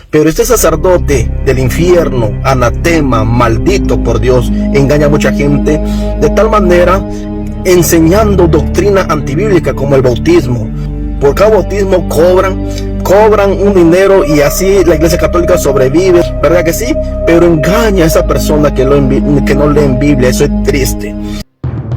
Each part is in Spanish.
Pero este sacerdote del infierno, anatema, maldito por Dios, engaña a mucha gente de tal manera enseñando doctrina antibíblica como el bautismo. Por cada bautismo cobran un dinero y así la Iglesia Católica sobrevive, ¿verdad que sí? Pero engaña a esa persona que no lee en Biblia. Eso es triste.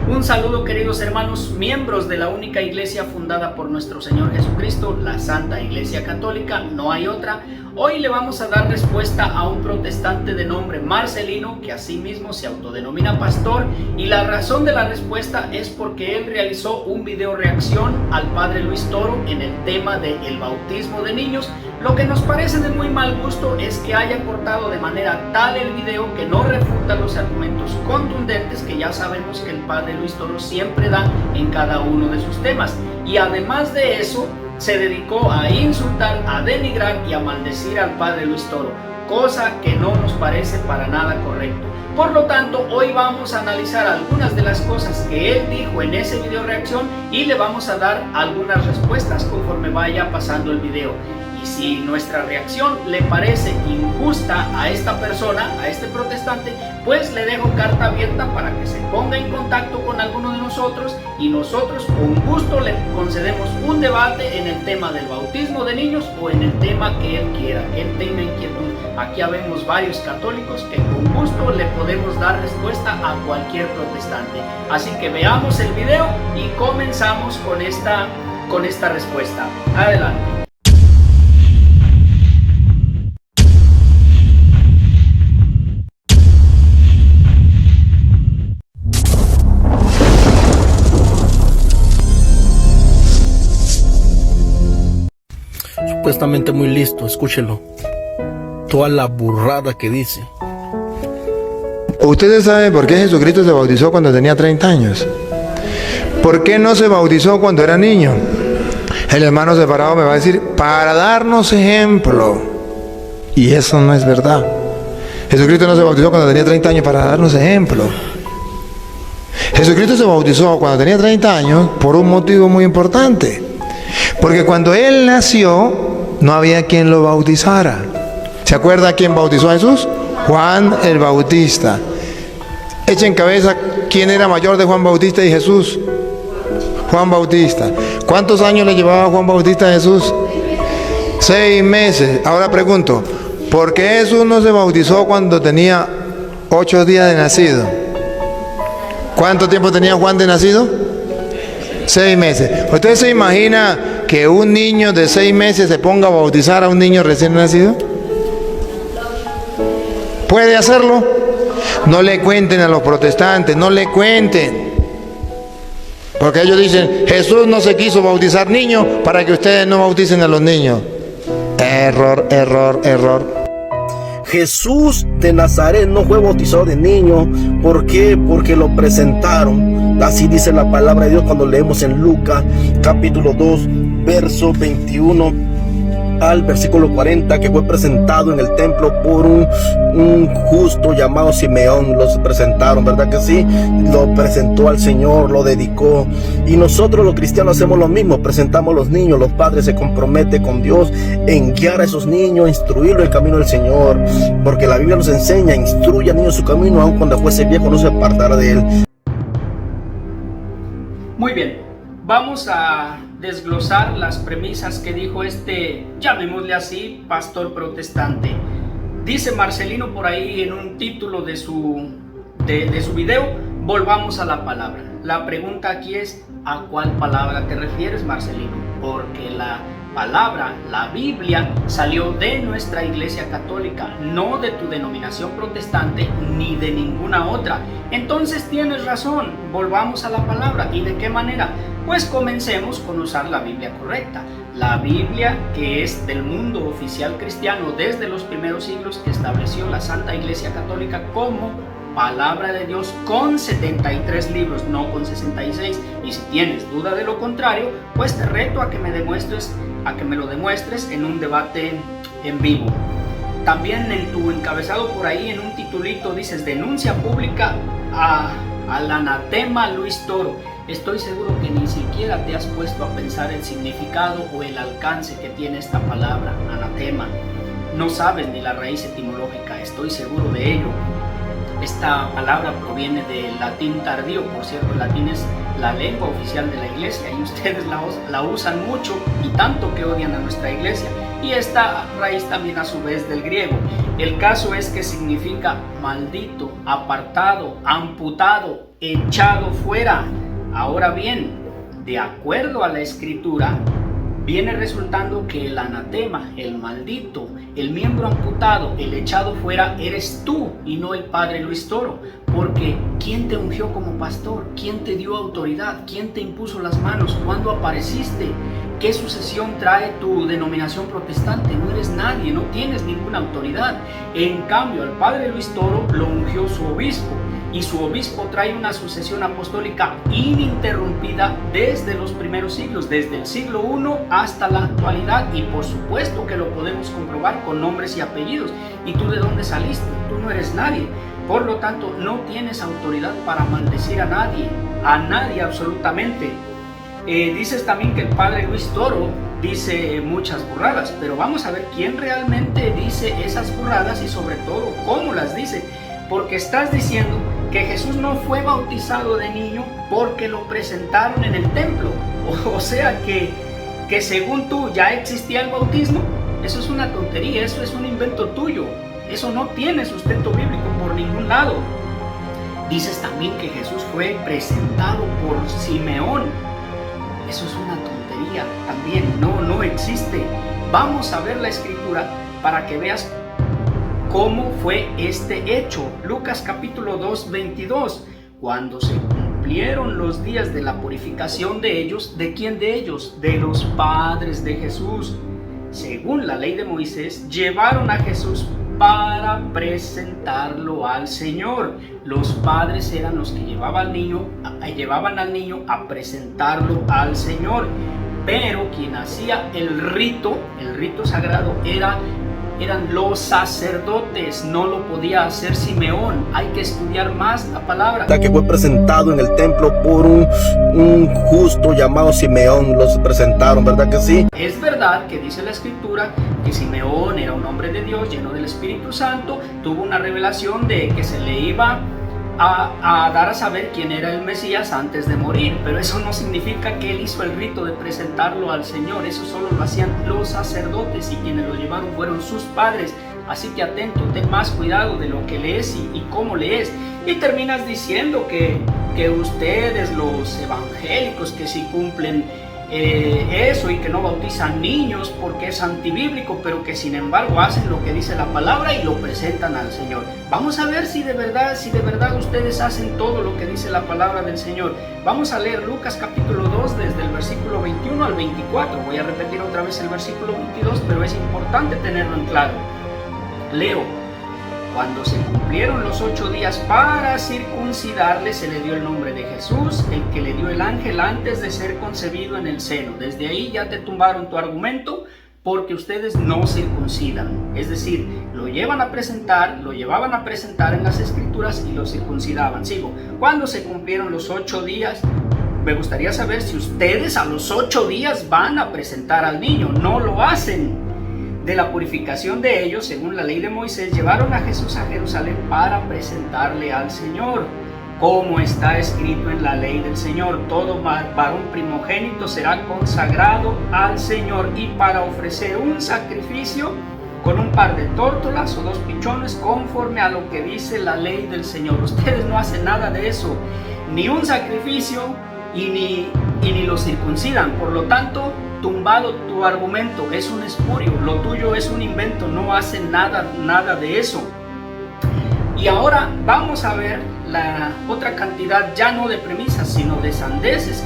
Un saludo, queridos hermanos, miembros de la única iglesia fundada por nuestro Señor Jesucristo, la Santa Iglesia Católica, no hay otra. Hoy le vamos a dar respuesta a un protestante de nombre Marcelino, que asimismo se autodenomina pastor, y la razón de la respuesta es porque él realizó un video reacción al padre Luis Toro en el tema del bautismo de niños. Lo que nos parece de muy mal gusto es que haya cortado de manera tal el video que no refuta los argumentos contundentes que ya sabemos que el padre Luis Toro siempre da en cada uno de sus temas. Y además de eso, se dedicó a insultar, a denigrar y a maldecir al padre Luis Toro, cosa que no nos parece para nada correcto. Por lo tanto, hoy vamos a analizar algunas de las cosas que él dijo en ese video reacción y le vamos a dar algunas respuestas conforme vaya pasando el video. Y si nuestra reacción le parece injusta a esta persona, a este protestante, pues le dejo carta abierta para que se ponga en contacto con alguno de nosotros y nosotros con gusto le concedemos un debate en el tema del bautismo de niños o en el tema que él quiera, que él tenga inquietud. Aquí habemos varios católicos que con gusto le podemos dar respuesta a cualquier protestante. Así que veamos el video y comenzamos con esta respuesta. Adelante. Supuestamente muy listo, escúchelo. Toda la burrada que dice. ¿Ustedes saben por qué Jesucristo se bautizó cuando tenía 30 años? ¿Por qué no se bautizó cuando era niño? El hermano separado me va a decir, para darnos ejemplo. Y eso no es verdad. Jesucristo no se bautizó cuando tenía 30 años para darnos ejemplo. Jesucristo se bautizó cuando tenía 30 años por un motivo muy importante. Porque cuando él nació, no había quien lo bautizara. ¿Se acuerda quién bautizó a Jesús? Juan el Bautista. Echen cabeza, ¿quién era mayor de Juan Bautista y Jesús? Juan Bautista. ¿Cuántos años le llevaba Juan Bautista a Jesús? 6 meses. Ahora pregunto, ¿por qué Jesús no se bautizó cuando tenía 8 días de nacido? ¿Cuánto tiempo tenía Juan de nacido? 6 meses. ¿Usted se imagina que un niño de 6 meses se ponga a bautizar a un niño recién nacido? ¿Puede hacerlo? No le cuenten a los protestantes, no le cuenten. Porque ellos dicen, Jesús no se quiso bautizar niños para que ustedes no bauticen a los niños. Error, error, error. Jesús de Nazaret no fue bautizado de niño. ¿Por qué? Porque lo presentaron. Así dice la palabra de Dios cuando leemos en Lucas capítulo 2, verso 21 al versículo 40, que fue presentado en el templo por un justo llamado Simeón. Los presentaron, ¿verdad que sí? Lo presentó al Señor, lo dedicó. Y nosotros los cristianos hacemos lo mismo, presentamos a los niños. Los padres se comprometen con Dios en guiar a esos niños, instruirlos en el camino del Señor, porque la Biblia nos enseña, instruye al niño en su camino, aun cuando fuese viejo no se apartará de él. Muy bien, vamos a desglosar las premisas que dijo este, llamémosle así, pastor protestante. Dice Marcelino por ahí en un título de su video, volvamos a la palabra. La pregunta aquí es, ¿a cuál palabra te refieres, Marcelino? Porque la palabra, la Biblia, salió de nuestra Iglesia Católica, no de tu denominación protestante ni de ninguna otra. Entonces tienes razón, volvamos a la palabra. ¿Y de qué manera? Pues comencemos con usar la Biblia correcta. La Biblia, que es del mundo oficial cristiano desde los primeros siglos, que estableció la Santa Iglesia Católica como palabra de Dios, con 73 libros, no con 66. Y si tienes duda de lo contrario, pues te reto a que me lo demuestres en un debate en vivo. También en tu encabezado por ahí, en un titulito, dices denuncia pública al anatema Luis Toro. Estoy seguro que ni siquiera te has puesto a pensar el significado o el alcance que tiene esta palabra, anatema. no sabes ni la raíz etimológica, estoy seguro de ello. Esta palabra proviene del latín tardío, por cierto, el latín es la lengua oficial de la iglesia y ustedes la usan mucho y tanto que odian a nuestra iglesia. Y esta raíz también a su vez del griego. El caso es que significa maldito, apartado, amputado, echado fuera. Ahora bien, de acuerdo a la escritura, viene resultando que el anatema, el maldito, el miembro amputado, el echado fuera, eres tú y no el padre Luis Toro. Porque ¿quién te ungió como pastor? ¿Quién te dio autoridad? ¿Quién te impuso las manos? ¿Cuándo apareciste? ¿Qué sucesión trae tu denominación protestante? No eres nadie, no tienes ninguna autoridad. En cambio, al padre Luis Toro lo ungió su obispo. Y su obispo trae una sucesión apostólica ininterrumpida desde los primeros siglos, desde el siglo I hasta la actualidad, y por supuesto que lo podemos comprobar con nombres y apellidos. ¿Y tú de dónde saliste? Tú no eres nadie. Por lo tanto, no tienes autoridad para maldecir a nadie absolutamente. Dices también que el padre Luis Toro dice muchas burradas, pero vamos a ver quién realmente dice esas burradas y sobre todo cómo las dice. Porque estás diciendo que Jesús no fue bautizado de niño porque lo presentaron en el templo. O sea que según tú ya existía el bautismo. Eso es una tontería, eso es un invento tuyo. Eso no tiene sustento bíblico por ningún lado. Dices también que Jesús fue presentado por Simeón. Eso es una tontería también, no existe. Vamos a ver la escritura para que veas cómo fue este hecho. Lucas capítulo 2, 22. Cuando se cumplieron los días de la purificación de ellos, ¿de quién de ellos? De los padres de Jesús. Según la ley de Moisés, llevaron a Jesús para presentarlo al Señor. Los padres eran los que llevaban al niño a presentarlo al Señor. Pero quien hacía el rito sagrado eran los sacerdotes, no lo podía hacer Simeón. Hay que estudiar más la palabra. Que fue presentado en el templo por un justo llamado Simeón, los presentaron, ¿verdad que sí? Es verdad que dice la escritura que Simeón era un hombre de Dios lleno del Espíritu Santo, tuvo una revelación de que se le iba a dar a saber quién era el Mesías antes de morir, pero eso no significa que él hizo el rito de presentarlo al Señor. Eso solo lo hacían los sacerdotes y quienes lo llevaron fueron sus padres. Así que atento, ten más cuidado de lo que lees y cómo lees. Y terminas diciendo que ustedes, los evangélicos, que sí cumplen eso y que no bautizan niños porque es antibíblico, pero que sin embargo hacen lo que dice la palabra y lo presentan al Señor. Vamos a ver si de verdad ustedes hacen todo lo que dice la palabra del Señor. Vamos a leer Lucas capítulo 2 desde el versículo 21 al 24. Voy a repetir otra vez el versículo 22, pero es importante tenerlo en claro. Leo. Cuando se cumplieron los 8 días para circuncidarle, se le dio el nombre de Jesús, el que le dio el ángel antes de ser concebido en el seno. Desde ahí ya te tumbaron tu argumento, porque ustedes no circuncidan. Es decir, lo llevaban a presentar en las escrituras y lo circuncidaban. Sigo. Cuando se cumplieron los 8 días, me gustaría saber si ustedes a los 8 días van a presentar al niño. No lo hacen. De la purificación de ellos, según la ley de Moisés, llevaron a Jesús a Jerusalén para presentarle al Señor. Como está escrito en la ley del Señor, todo varón primogénito será consagrado al Señor, y para ofrecer un sacrificio con un par de tórtolas o 2 pichones conforme a lo que dice la ley del Señor. Ustedes no hacen nada de eso, ni un sacrificio y ni lo circuncidan. Por lo tanto, tumbado tu argumento, es un espurio, lo tuyo es un invento, no hacen nada de eso. Y ahora vamos a ver la otra cantidad, ya no de premisas, sino de sandeces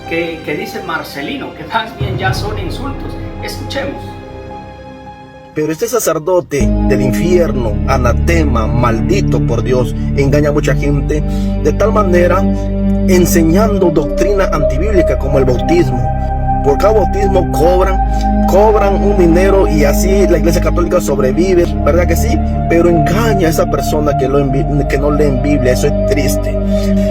que dice Marcelino, que más bien ya son insultos. Escuchemos. Pero este sacerdote del infierno, anatema, maldito por Dios, engaña a mucha gente de tal manera, enseñando doctrina antibíblica como el bautismo. Por cada bautismo cobran un dinero y así la Iglesia Católica sobrevive, ¿verdad que sí? Pero engaña a esa persona que no lee en Biblia. Eso es triste.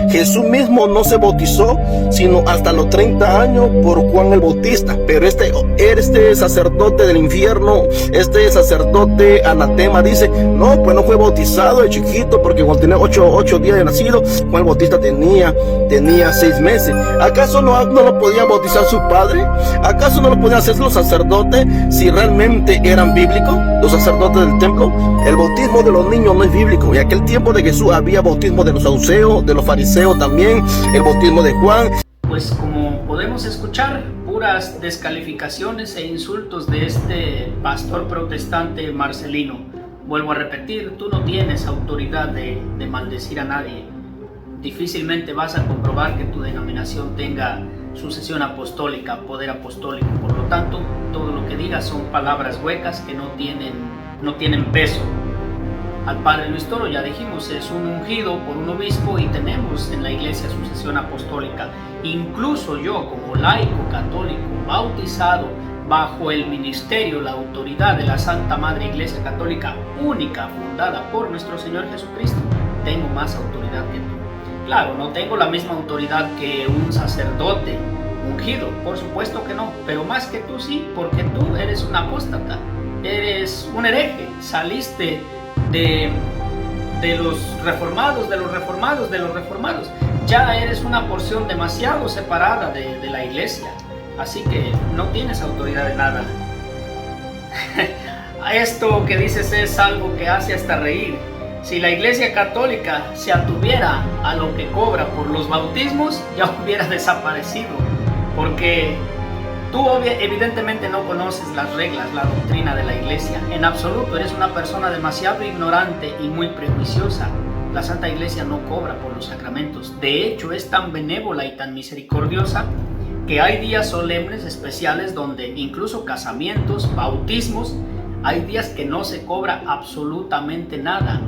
Jesús mismo no se bautizó sino hasta los 30 años por Juan el Bautista, pero este sacerdote del infierno, este sacerdote anatema dice, no, pues no fue bautizado de chiquito, porque cuando tenía 8 días de nacido, Juan el Bautista tenía 6 meses. ¿Acaso no lo podían bautizar sus padres? ¿Acaso no lo podían hacer los sacerdotes si realmente eran bíblicos, los sacerdotes del templo? El bautismo de los niños no es bíblico. En aquel tiempo de Jesús había bautismo de los saduceos, de los fariseos también, el bautismo de Juan. Pues como podemos escuchar, puras descalificaciones e insultos de este pastor protestante Marcelino. Vuelvo a repetir, tú no tienes autoridad de maldecir a nadie. Difícilmente vas a comprobar que tu denominación tenga sucesión apostólica, poder apostólico. Por lo tanto, todo lo que digas son palabras huecas que no tienen peso. Al padre Luis Toro, ya dijimos, es un ungido por un obispo y tenemos en la iglesia sucesión apostólica. Incluso yo, como laico católico, bautizado bajo el ministerio, la autoridad de la Santa Madre Iglesia Católica, única, fundada por nuestro Señor Jesucristo, tengo más autoridad que tú. Claro, no tengo la misma autoridad que un sacerdote ungido, por supuesto que no, pero más que tú sí, porque tú eres un apóstata, eres un hereje, saliste de los reformados, ya eres una porción demasiado separada de la iglesia, así que no tienes autoridad de nada. Esto que dices es algo que hace hasta reír. Si la Iglesia Católica se atuviera a lo que cobra por los bautismos, ya hubiera desaparecido, porque tú evidentemente no conoces las reglas, la doctrina de la Iglesia. En absoluto, eres una persona demasiado ignorante y muy prejuiciosa. La Santa Iglesia no cobra por los sacramentos. De hecho, es tan benévola y tan misericordiosa que hay días solemnes especiales donde incluso casamientos, bautismos, hay días que no se cobra absolutamente nada,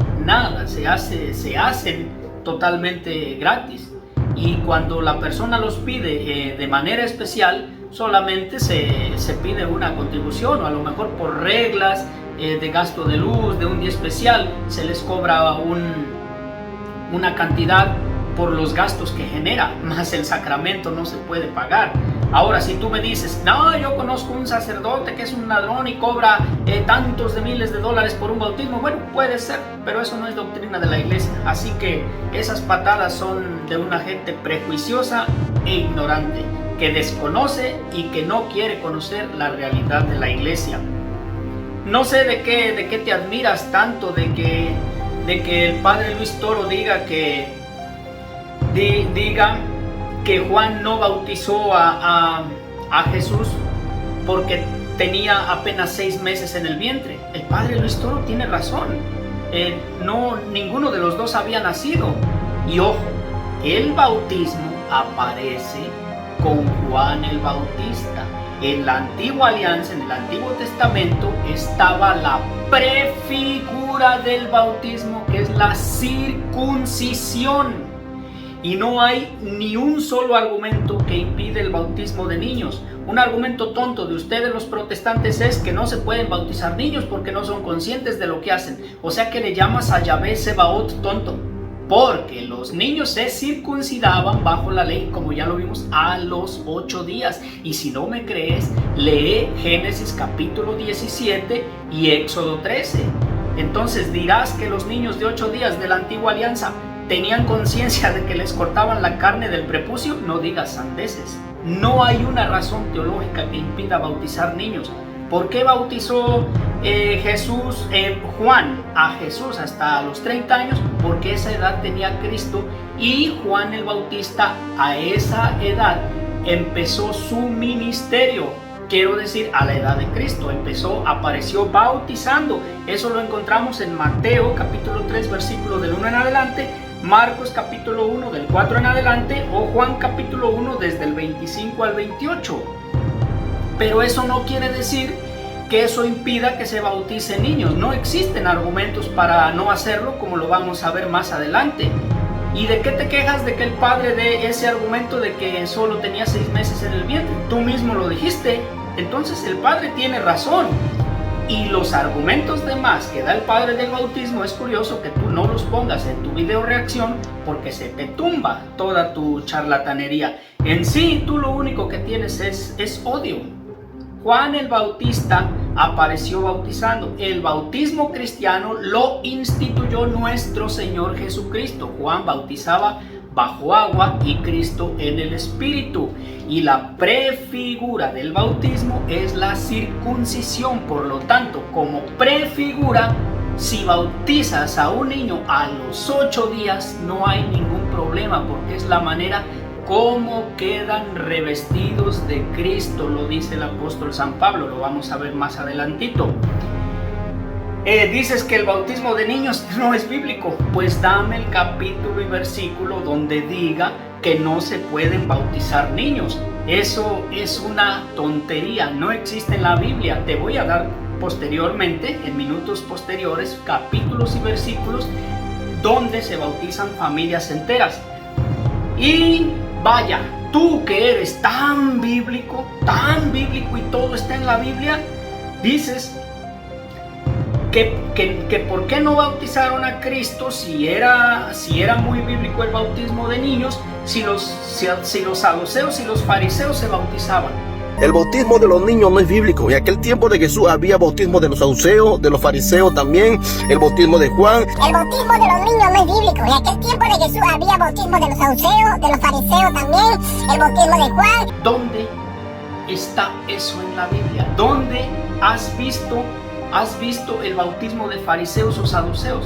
se hacen totalmente gratis. Y cuando la persona los pide de manera especial, solamente se pide una contribución, o a lo mejor por reglas de gasto de luz, de un día especial, se les cobra una cantidad por los gastos que genera, más el sacramento no se puede pagar. Ahora, si tú me dices, no, yo conozco un sacerdote que es un ladrón y cobra tantos de miles de dólares por un bautismo, bueno, puede ser, pero eso no es doctrina de la iglesia. Así que esas patadas son de una gente prejuiciosa e ignorante, que desconoce y que no quiere conocer la realidad de la iglesia. No sé de qué te admiras tanto de que el padre Luis Toro diga que Juan no bautizó a Jesús porque tenía apenas 6 meses en el vientre. El padre Luis Toro tiene razón. Ninguno de los dos había nacido. Y ojo, el bautismo aparece con Juan el Bautista. En la antigua alianza, en el Antiguo Testamento, estaba la prefigura del bautismo, que es la circuncisión. Y no hay ni un solo argumento que impide el bautismo de niños. Un argumento tonto de ustedes los protestantes es que no se pueden bautizar niños porque no son conscientes de lo que hacen. O sea que le llamas a Yahvé Sebaot tonto. Porque los niños se circuncidaban bajo la ley, como ya lo vimos, a los 8 días. Y si no me crees, lee Génesis capítulo 17 y Éxodo 13. Entonces dirás que los niños de 8 días de la antigua alianza tenían conciencia de que les cortaban la carne del prepucio. No digas sandeces. No hay una razón teológica que impida bautizar niños. ¿Por qué bautizó Juan a Jesús hasta los 30 años? Porque esa edad tenía Cristo, y Juan el Bautista a esa edad empezó su ministerio. Quiero decir, a la edad de Cristo apareció bautizando. Eso lo encontramos en Mateo capítulo 3 versículo del 1 en adelante, Marcos capítulo 1 del 4 en adelante, o Juan capítulo 1 desde el 25 al 28. Pero eso no quiere decir que eso impida que se bauticen niños. No existen argumentos para no hacerlo, como lo vamos a ver más adelante. ¿Y de qué te quejas de que el padre dé ese argumento de que solo tenía 6 meses en el vientre? Tú mismo lo dijiste. Entonces el padre tiene razón. Y los argumentos de más que da el padre del bautismo, es curioso que tú no los pongas en tu video reacción porque se te tumba toda tu charlatanería. En sí, tú lo único que tienes es odio. Juan el Bautista apareció bautizando. El bautismo cristiano lo instituyó nuestro Señor Jesucristo. Juan bautizaba bajo agua y Cristo en el Espíritu. Y la prefigura del bautismo es la circuncisión. Por lo tanto, como prefigura, si bautizas a un niño a los 8 días, no hay ningún problema, porque es la manera como quedan revestidos de Cristo, lo dice el apóstol San Pablo. Lo vamos a ver más adelantito. Dices que el bautismo de niños no es bíblico. Pues dame el capítulo y versículo donde diga que no se pueden bautizar niños. Eso es una tontería, no existe en la Biblia. Te voy a dar posteriormente, en minutos posteriores, capítulos y versículos donde se bautizan familias enteras. Y vaya, tú que eres tan bíblico y todo está en la Biblia, dices que por qué no bautizaron a Cristo si era muy bíblico el bautismo de niños, si los saduceos y los fariseos se bautizaban. El bautismo de los niños no es bíblico. En aquel tiempo de Jesús había bautismo de los saduceos, de los fariseos también, el bautismo de Juan. El bautismo de los niños no es bíblico. En aquel tiempo de Jesús había bautismo de los saduceos, de los fariseos también, el bautismo de Juan. ¿Dónde está eso en la Biblia? ¿Dónde has visto el bautismo de fariseos o saduceos?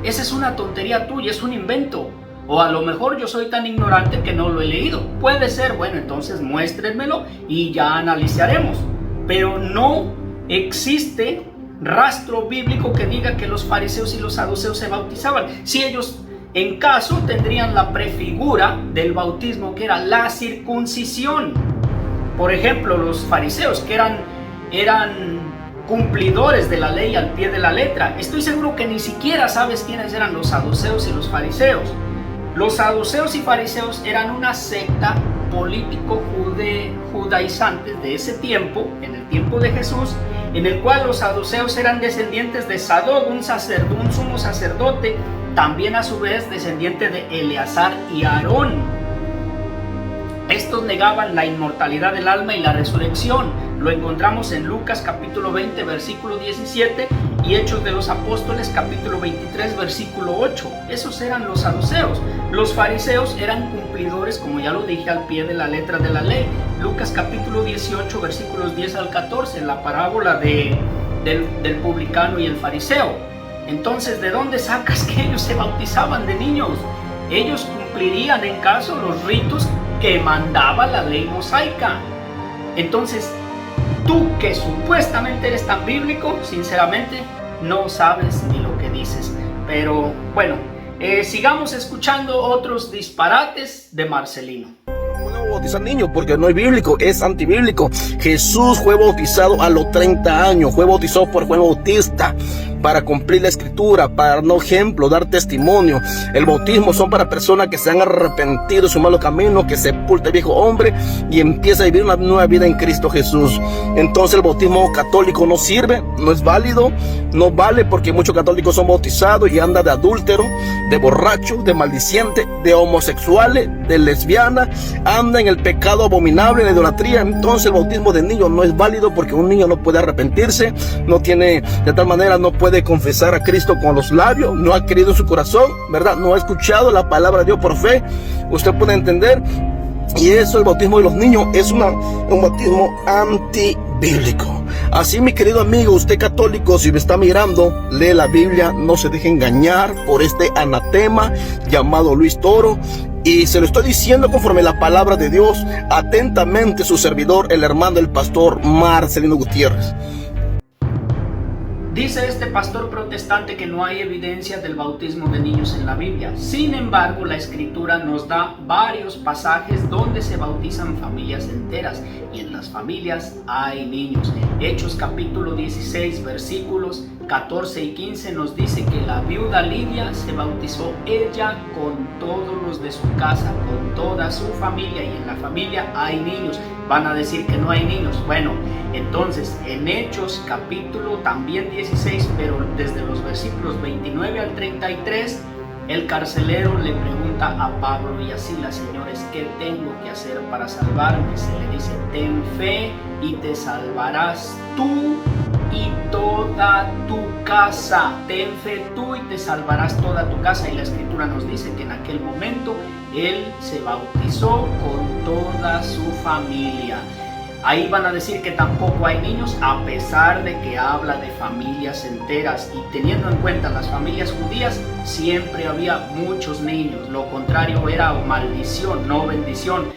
Esa es una tontería tuya, es un invento. O a lo mejor yo soy tan ignorante que no lo he leído. Puede ser, bueno, entonces muéstrenmelo y ya analizaremos. Pero no existe rastro bíblico que diga que los fariseos y los saduceos se bautizaban. Si ellos en caso tendrían la prefigura del bautismo, que era la circuncisión. Por ejemplo, los fariseos que eran cumplidores de la ley al pie de la letra. Estoy seguro que ni siquiera sabes quiénes eran los saduceos y los fariseos. Los saduceos y fariseos eran una secta político-judaizantes de ese tiempo, en el tiempo de Jesús, en el cual los saduceos eran descendientes de Sadoc, un sumo sacerdote, también a su vez descendiente de Eleazar y Aarón. Estos negaban la inmortalidad del alma y la resurrección. Lo encontramos en Lucas capítulo 20 versículo 17 y Hechos de los Apóstoles capítulo 23 versículo 8. Esos eran los saduceos. Los fariseos eran cumplidores, como ya lo dije, al pie de la letra de la ley. Lucas capítulo 18 versículos 10 al 14, la parábola del publicano y el fariseo. Entonces, ¿de dónde sacas que ellos se bautizaban de niños? Ellos cumplirían en caso los ritos que mandaba la ley mosaica. Entonces, tú que supuestamente eres tan bíblico, sinceramente no sabes ni lo que dices. Pero bueno, sigamos escuchando otros disparates de Marcelino. No podemos bautizar niños porque no es bíblico, es antibíblico. Jesús fue bautizado a los 30 años, fue bautizado por Juan Bautista para cumplir la escritura, para darnos ejemplo, dar testimonio. El bautismo son para personas que se han arrepentido de su malo camino, que sepulta el viejo hombre y empieza a vivir una nueva vida en Cristo Jesús. Entonces el bautismo católico no sirve, no es válido, no vale, porque muchos católicos son bautizados y andan de adúltero, de borracho, de maldiciente, de homosexuales, de lesbianas, anda en el pecado abominable, en la idolatría. Entonces el bautismo de niños no es válido porque un niño no puede arrepentirse, no tiene, de tal manera no puede confesar a Cristo con los labios, no ha creído en su corazón, ¿verdad? No ha escuchado la palabra de Dios por fe. Usted puede entender. Y eso, el bautismo de los niños, es un bautismo antibíblico. Así, mi querido amigo, usted católico, si me está mirando, lee la Biblia, no se deje engañar por este anatema llamado Luis Toro. Y se lo estoy diciendo conforme la palabra de Dios. Atentamente su servidor, el hermano del pastor Marcelino Gutiérrez. Dice este pastor protestante que no hay evidencia del bautismo de niños en la Biblia. Sin embargo, la Escritura nos da varios pasajes donde se bautizan familias enteras, y en las familias hay niños. Hechos capítulo 16, versículos 14 y 15 nos dice que la viuda Lidia se bautizó ella con todos los de su casa, con toda su familia, y en la familia hay niños. Van a decir que no hay niños. Bueno, entonces en Hechos capítulo también 16, pero desde los versículos 29 al 33, el carcelero le pregunta a Pablo y a Silas: señores, ¿qué tengo que hacer para salvarme? Se le dice: ten fe y te salvarás tú y toda tu casa. Ten fe tú y te salvarás toda tu casa. Y la Escritura nos dice que en aquel momento él se bautizó con toda su familia. Ahí van a decir que tampoco hay niños, a pesar de que habla de familias enteras, y teniendo en cuenta las familias judías, siempre había muchos niños. Lo contrario era maldición, no bendición.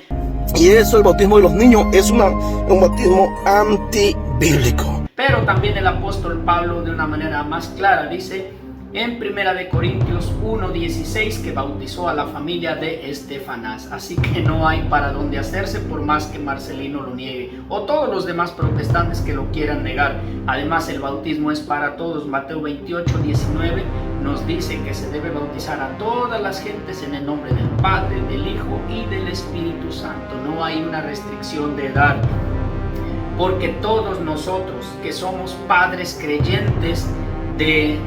Y eso, el bautismo de los niños, es un bautismo antibíblico. Pero también el apóstol Pablo, de una manera más clara, dice en 1 Corintios 1:16 que bautizó a la familia de Estefanás. Así que no hay para dónde hacerse, por más que Marcelino lo niegue o todos los demás protestantes que lo quieran negar. Además, el bautismo es para todos. Mateo 28:19 nos dice que se debe bautizar a todas las gentes en el nombre del Padre, del Hijo y del Espíritu Santo. No hay una restricción de edad, porque todos nosotros que somos padres creyentes de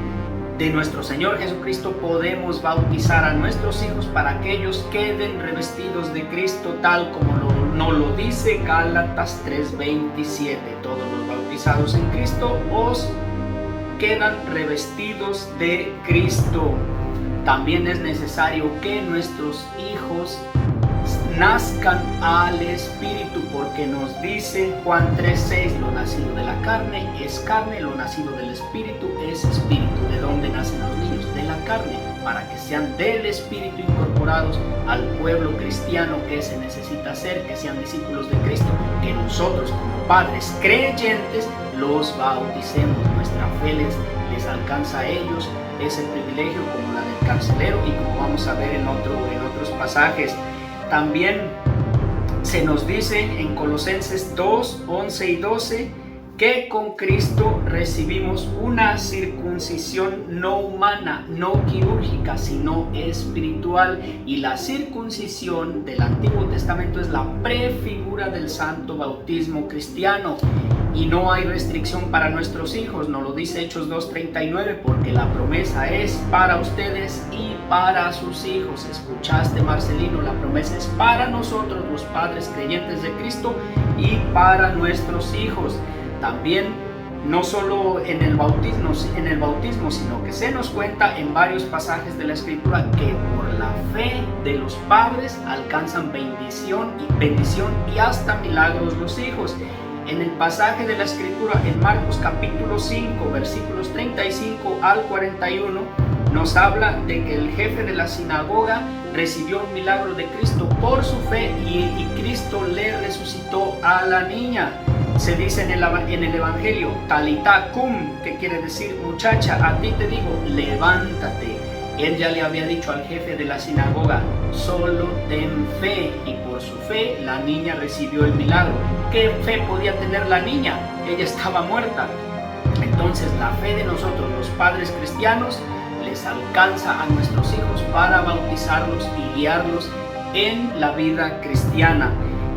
nuestro Señor Jesucristo podemos bautizar a nuestros hijos para que ellos queden revestidos de Cristo, tal como nos lo dice Gálatas 3:27. Todos los bautizados en Cristo os quedan revestidos de Cristo. También es necesario que nuestros hijos nazcan al Espíritu, porque nos dice Juan 3:6: lo nacido de la carne es carne, lo nacido del Espíritu es espíritu. ¿De dónde nacen los niños? De la carne, para que sean del Espíritu incorporados al pueblo cristiano que se necesita hacer, que sean discípulos de Cristo, que nosotros como padres creyentes los bauticemos. Nuestra fe les alcanza a ellos ese privilegio, como la del carcelero, y como vamos a ver en otros pasajes. También se nos dice en Colosenses 2:11 y 12 que con Cristo recibimos una circuncisión no humana, no quirúrgica, sino espiritual. Y la circuncisión del Antiguo Testamento es la prefigura del santo bautismo cristiano. Y no hay restricción para nuestros hijos, nos lo dice Hechos 2:39, porque la promesa es para ustedes y para sus hijos. ¿Escuchaste, Marcelino? La promesa es para nosotros, los padres creyentes de Cristo, y para nuestros hijos. También, no solo en el bautismo, sino que se nos cuenta en varios pasajes de la Escritura que por la fe de los padres alcanzan bendición y hasta milagros los hijos. En el pasaje de la Escritura en Marcos capítulo 5, versículos 35 al 41, nos habla de que el jefe de la sinagoga recibió un milagro de Cristo por su fe, y Cristo le resucitó a la niña. Se dice en el Evangelio, Talitá cum, que quiere decir: muchacha, a ti te digo, levántate. Él ya le había dicho al jefe de la sinagoga: solo ten fe, y por su fe la niña recibió el milagro. ¿Qué fe podía tener la niña? Ella estaba muerta. Entonces la fe de nosotros, los padres cristianos, les alcanza a nuestros hijos para bautizarlos y guiarlos en la vida cristiana.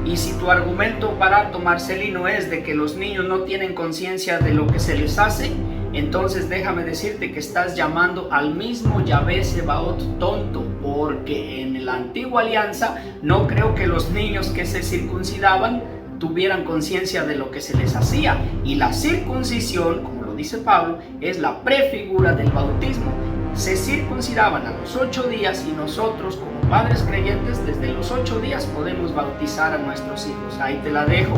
Y si tu argumento barato, Marcelino, es de que los niños no tienen conciencia de lo que se les hace, entonces déjame decirte que estás llamando al mismo Yahvé Sebaot tonto, porque en la antigua alianza no creo que los niños que se circuncidaban tuvieran conciencia de lo que se les hacía, y la circuncisión, como lo dice Pablo, es la prefigura del bautismo. Se circuncidaban a los 8 días, y nosotros como padres creyentes desde los 8 días podemos bautizar a nuestros hijos. Ahí te la dejo.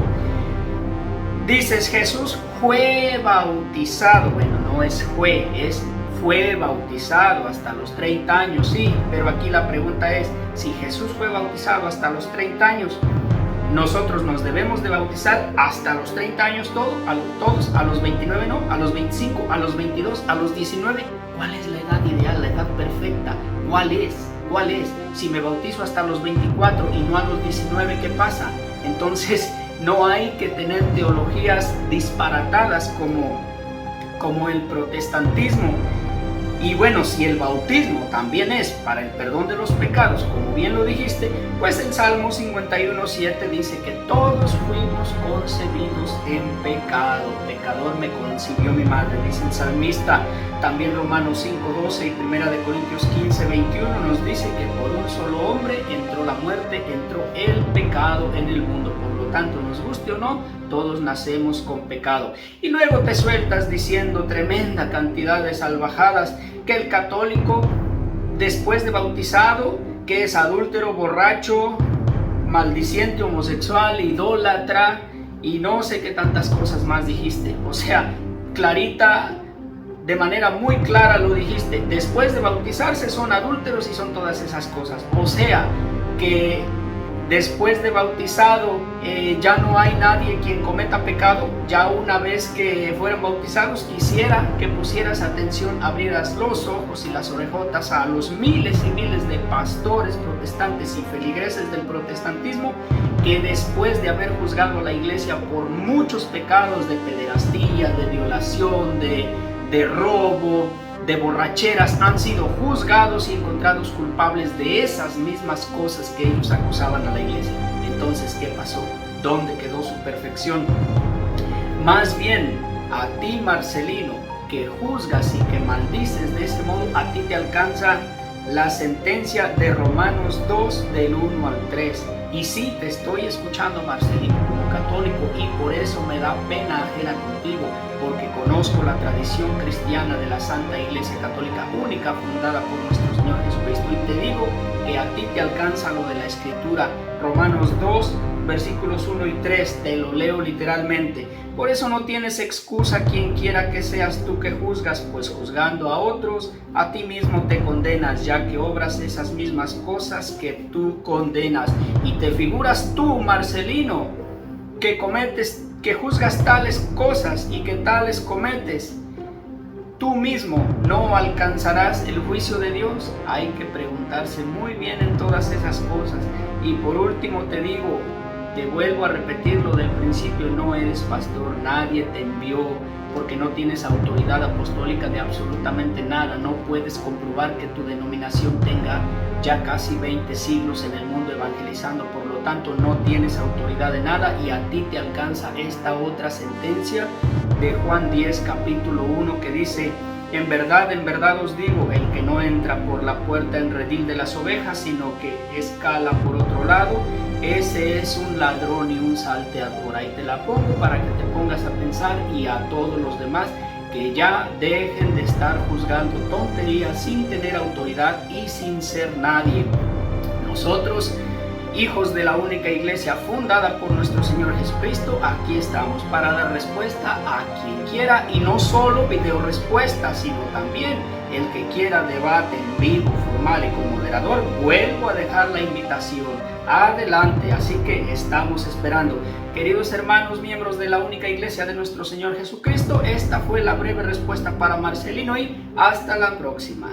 Dices, Jesús fue bautizado. Bueno, no es fue bautizado hasta los 30 años, sí, pero aquí la pregunta es, si Jesús fue bautizado hasta los 30 años, nosotros nos debemos de bautizar hasta los 30 años todos, a los 29 no, a los 25, a los 22, a los 19. ¿Cuál es la edad ideal, la edad perfecta? ¿Cuál es? Si me bautizo hasta los 24 y no a los 19, ¿qué pasa? Entonces no hay que tener teologías disparatadas como el protestantismo. Y bueno, si el bautismo también es para el perdón de los pecados, como bien lo dijiste, pues el Salmo 51:7 dice que todos fuimos concebidos en pecado. Pecador me concibió mi madre, dice el salmista. También Romanos 5:12 y 1 Corintios 15:21 nos dice que por un solo hombre entró la muerte, entró el pecado en el mundo. Por lo tanto, nos guste o no, todos nacemos con pecado. Y luego te sueltas diciendo tremenda cantidad de salvajadas, que el católico, después de bautizado, que es adúltero, borracho, maldiciente, homosexual, idólatra y no sé qué tantas cosas más dijiste. O sea, clarita, de manera muy clara lo dijiste. Después de bautizarse son adúlteros y son todas esas cosas. O sea, que después de bautizado ya no hay nadie quien cometa pecado. Ya una vez que fueron bautizados, quisiera que pusieras atención, abrieras los ojos y las orejotas a los miles y miles de pastores protestantes y feligreses del protestantismo que después de haber juzgado a la iglesia por muchos pecados de pederastía, de violación, de robo, de borracheras, han sido juzgados y encontrados culpables de esas mismas cosas que ellos acusaban a la iglesia. Entonces, ¿qué pasó? ¿Dónde quedó su perfección? Más bien, a ti, Marcelino, que juzgas y que maldices de ese modo, a ti te alcanza la sentencia de Romanos 2 del 1 al 3. Y sí, te estoy escuchando, Marcelino, como católico, y por eso me da pena ajena contigo, porque conozco la tradición cristiana de la Santa Iglesia Católica, única fundada por nuestro Señor Jesucristo, y te digo que a ti te alcanza lo de la Escritura. Romanos 2, versículos 1 y 3, te lo leo literalmente. Por eso no tienes excusa, quien quiera que seas tú que juzgas, pues juzgando a otros, a ti mismo te condenas, ya que obras esas mismas cosas que tú condenas. Y te figuras tú, Marcelino, que juzgas tales cosas y que tales cometes, tú mismo no alcanzarás el juicio de Dios. Hay que preguntarse muy bien en todas esas cosas. Y por último te digo, te vuelvo a repetir lo del principio, no eres pastor, nadie te envió, porque no tienes autoridad apostólica de absolutamente nada. No puedes comprobar que tu denominación tenga ya casi 20 siglos en el mundo evangelizando, por lo tanto no tienes autoridad de nada, y a ti te alcanza esta otra sentencia de Juan 10 capítulo 1 que dice: en verdad os digo, el que no entra por la puerta en redil de las ovejas, sino que escala por otro lado, ese es un ladrón y un salteador. Ahí te la pongo para que te pongas a pensar, y a todos los demás que ya dejen de estar juzgando tonterías sin tener autoridad y sin ser nadie. Nosotros, hijos de la única iglesia fundada por nuestro Señor Jesucristo, aquí estamos para dar respuesta a quien quiera, y no solo video respuesta, sino también el que quiera debate en vivo, formal y con moderador. Vuelvo a dejar la invitación adelante, así que estamos esperando. Queridos hermanos, miembros de la única iglesia de nuestro Señor Jesucristo, esta fue la breve respuesta para Marcelino, y hasta la próxima.